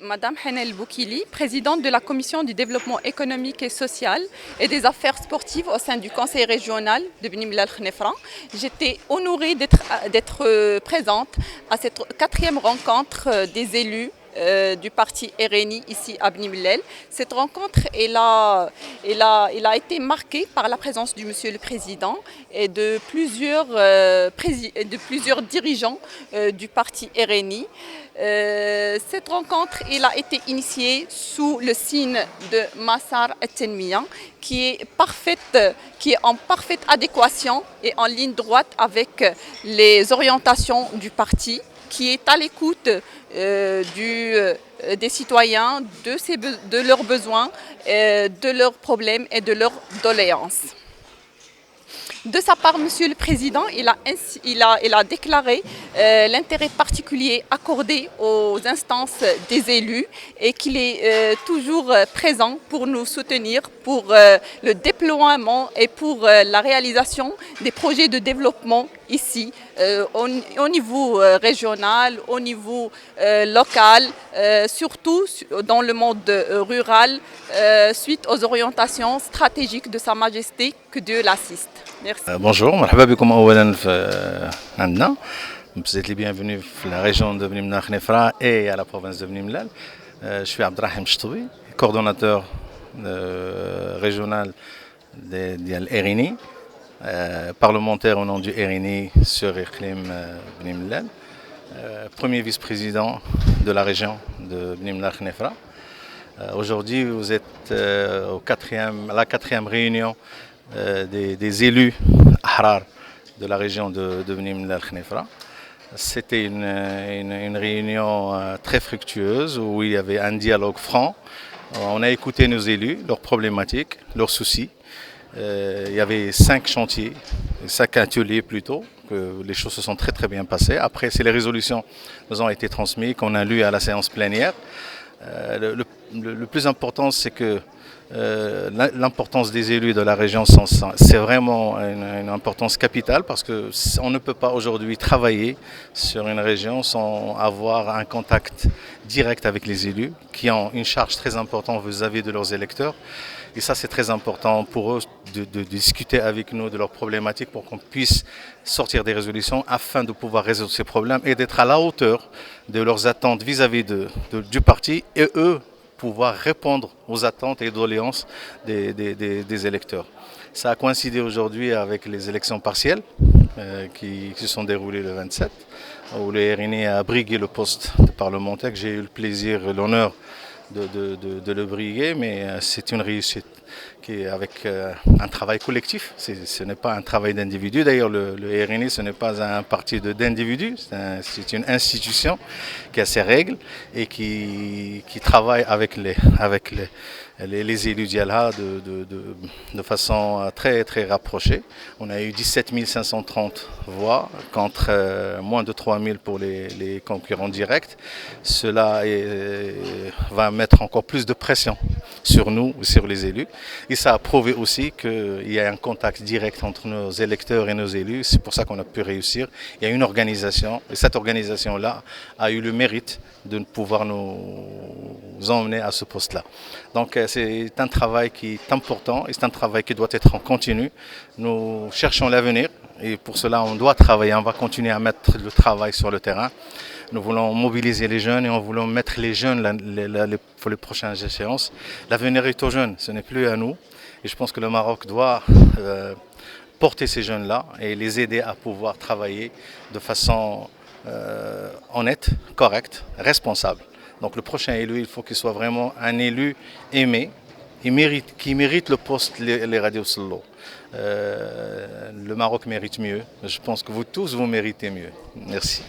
Madame Henel Boukili, présidente de la Commission du développement économique et social et des affaires sportives au sein du Conseil régional de Bni Mellal Khnefra. J'étais honorée d'être présente à cette quatrième rencontre des élus du parti RNI ici à Bni Mellal. Cette rencontre elle a été marquée par la présence du Monsieur le Président et de plusieurs dirigeants du parti RNI. Cette rencontre elle a été initiée sous le signe de Massar Tenmiya qui est en parfaite adéquation et en ligne droite avec les orientations du parti, qui est à l'écoute des citoyens, de leurs besoins, de leurs problèmes et de leurs doléances. De sa part, Monsieur le Président, il a déclaré l'intérêt particulier accordé aux instances des élus et qu'il est toujours présent pour nous soutenir pour le déploiement et pour la réalisation des projets de développement ici, au niveau régional, au niveau local, surtout dans le monde rural, suite aux orientations stratégiques de Sa Majesté, que Dieu l'assiste. Merci. Bonjour, مرحبا بكم أولا عندنا. Vous êtes les bienvenus dans la région de Bni Mellal Khnefra et à la province de Bni Mellal. Je suis Abdrahim Chtoui, coordonnateur régional de RNI, parlementaire au nom du RNI sur Iqlim Bni Mellal, premier vice-président de la région de Bni Mellal Khnefra. Aujourd'hui, vous êtes à la quatrième réunion des élus Ahrar de la région de Bni Mellal Khnefra. C'était une réunion très fructueuse où il y avait un dialogue franc. On a écouté nos élus, leurs problématiques, leurs soucis. Il y avait 5 chantiers, 5 ateliers plutôt, que les choses se sont très bien passées. Après, les résolutions nous ont été transmises, qu'on a lues à la séance plénière. Le plus important, c'est que l'importance des élus de la région, c'est vraiment une importance capitale parce qu'on ne peut pas aujourd'hui travailler sur une région sans avoir un contact direct avec les élus qui ont une charge très importante vis-à-vis de leurs électeurs. Et ça, c'est très important pour eux de discuter avec nous de leurs problématiques pour qu'on puisse sortir des résolutions afin de pouvoir résoudre ces problèmes et d'être à la hauteur de leurs attentes vis-à-vis du parti et eux pouvoir répondre aux attentes et doléances des électeurs. Ça a coïncidé aujourd'hui avec les élections partielles qui se sont déroulées le 27, où le RNI a brigué le poste de parlementaire, que j'ai eu le plaisir et l'honneur de le briguer, mais c'est une réussite qui est avec un travail collectif. Ce n'est pas un travail d'individu. D'ailleurs, le RNI, ce n'est pas un parti d'individus, c'est une institution qui a ses règles et qui travaille avec les élus d'Yalha de façon très rapprochée. On a eu 17 530 voix contre moins de 3 000 pour les concurrents directs. Cela va mettre encore plus de pression sur nous, sur les élus. Et ça a prouvé aussi qu'il y a un contact direct entre nos électeurs et nos élus. C'est pour ça qu'on a pu réussir. Il y a une organisation et cette organisation-là a eu le mérite de pouvoir nous emmener à ce poste-là. Donc c'est un travail qui est important et c'est un travail qui doit être en continu. Nous cherchons l'avenir et pour cela on doit travailler, on va continuer à mettre le travail sur le terrain. Nous voulons mobiliser les jeunes et on voulons mettre les jeunes pour les prochaines échéances. L'avenir est aux jeunes, ce n'est plus à nous. Et je pense que le Maroc doit porter ces jeunes-là et les aider à pouvoir travailler de façon honnête, correcte, responsable. Donc le prochain élu, il faut qu'il soit vraiment un élu aimé, qui mérite le poste les radios solo. Le Maroc mérite mieux. Je pense que vous tous, vous méritez mieux. Merci.